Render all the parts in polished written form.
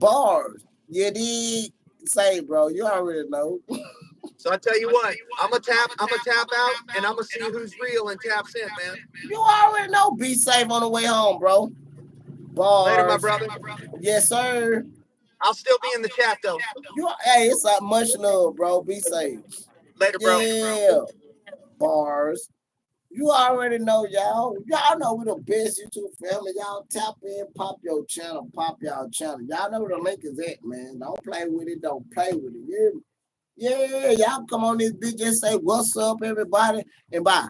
Bars. You did say, bro. You already know. So I tell you what, I'm gonna tap out, and I'm gonna see who's real and taps in, man. You already know. Be safe on the way home, bro. Later, my Bars. brother. Yes, sir. I'll still be in the chat though. Hey, it's like much love, bro. Be safe. Later, bro. Yeah. Bars. You already know, y'all. Y'all know we the best YouTube family. Y'all tap in, pop your channel, pop y'all channel. Y'all know where the link is at, man. Don't play with it. Don't play with it. Yeah, y'all come on this bitch and say, what's up, everybody, and bye.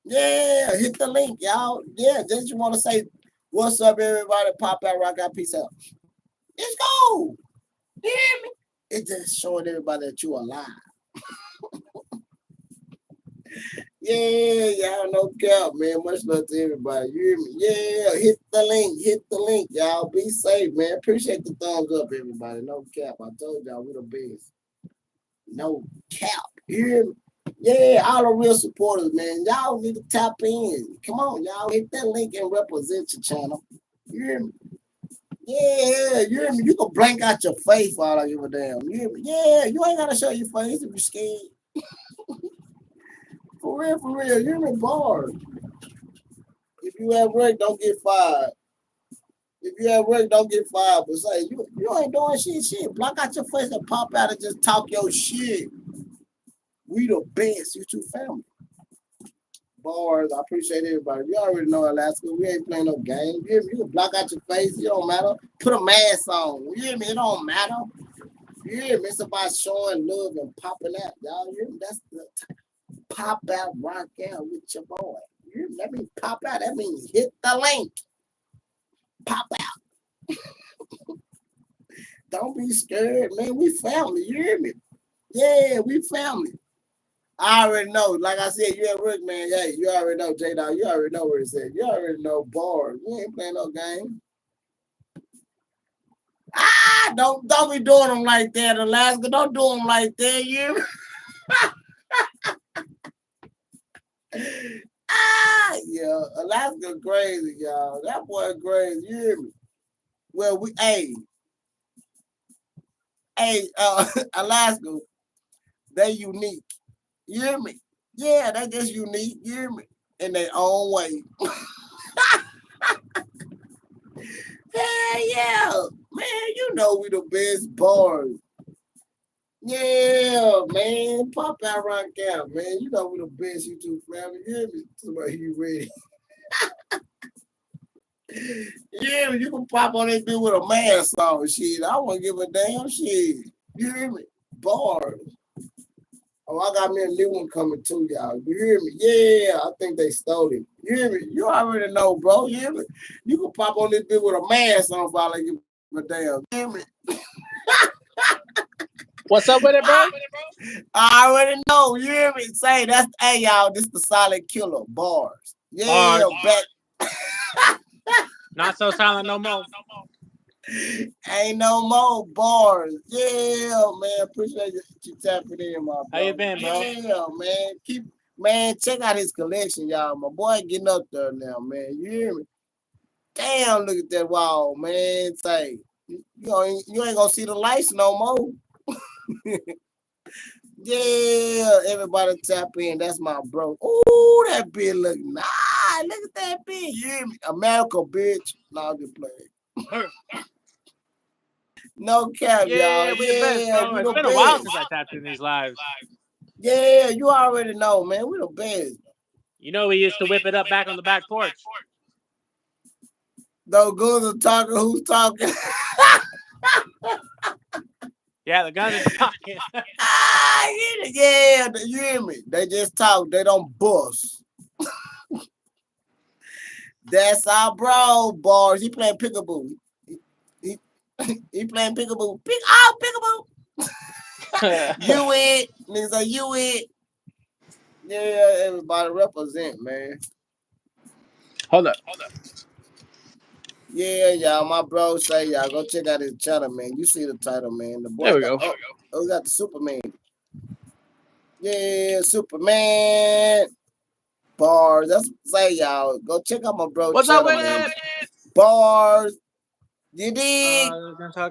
Yeah, hit the link, y'all. Yeah, just you want to say, what's up, everybody, pop out, rock out, peace out. Let's go. You hear me? It's just showing everybody that you alive. Yeah, y'all no cap, man. Much love to everybody. You hear me? Yeah, hit the link, y'all. Be safe, man. Appreciate the thumbs up, everybody. No cap. I told y'all we the best. No cap. You hear me? Yeah, all the real supporters, man. Y'all need to tap in. Come on, y'all. Hit that link and represent your channel. You hear me? Yeah, you hear me? You can blank out your face while I give a damn. You hear me? Yeah, you ain't gotta show your face if you're scared. For real, you're in bars. If you at work, don't get fired. If you at work, don't get fired. But say, you ain't doing shit. Block out your face and pop out and just talk your shit. We the best YouTube family. Bars, I appreciate everybody. You already know Alaska. We ain't playing no game. You hear me? You can block out your face. It don't matter. Put a mask on. You hear me? It don't matter. You hear me? It's about showing love and popping out. Y'all hear me? That's the pop out, rock out with your boy. That means pop out. That means hit the link. Pop out. Don't be scared, man. We family. You hear me? Yeah, we family. I already know. Like I said, you at work, man. Hey, you already know, J-Dog. You already know where it's at. You already know bars. We ain't playing no game. Don't be doing them like that, Alaska. Don't do them like that. You hear me? Yeah, Alaska crazy, y'all. That boy crazy. You hear me? Well, Alaska, they unique. You hear me? Yeah, they just unique. You hear me? In their own way. Hell yeah, man. You know we the best bars. Yeah, man. Pop out, rock out, man. You know we the best YouTube family. You hear me? Somebody you ready? Yeah, you can pop on that bitch with a mask on. Shit, I won't give a damn shit. You hear me? Bars. Oh, I got me a new one coming too, y'all. You hear me? Yeah, I think they stole it. You hear me? You already know, bro. You hear me? You can pop on this bitch with a mask on if I like give a damn. You hear me? What's up with it, bro? I already know. You hear me? Say that's y'all. This the Silent Killer bars. Yeah, back. Not so silent no more. Ain't no more bars. Yeah, man. Appreciate you tapping in, my bro. How you been, bro? Yeah, man. Check out his collection, y'all. My boy getting up there now, man. You hear me? Damn, look at that wall, man. Say, you ain't gonna see the lights no more. Yeah, everybody tap in. That's my bro. Ooh, that bitch look nice. Look at that bitch. You hear me? America, bitch. No, I'm just playing. No cap, yeah, y'all. We the best, bro. It's been a while since I tapped in these lives. Yeah, you already know, man. We the best. You know we used to whip it up back on the back porch. Those guns are talking. Who's talking? Yeah, the guns are talking. Yeah, you hear me? They just talk. They don't bust. That's our bro, bars. He playing peekaboo. He playing peekaboo. Peekaboo. You it. Niggas like you it. Yeah, everybody represent, man. Hold up. Yeah, y'all. My bro say y'all go check out his channel, man. You see the title, man. The boy there we go. We got the Superman. Yeah, Superman. Bars. That's say y'all. Go check out my bro What's channel, up with man. it? Bars. You dig? Gonna talk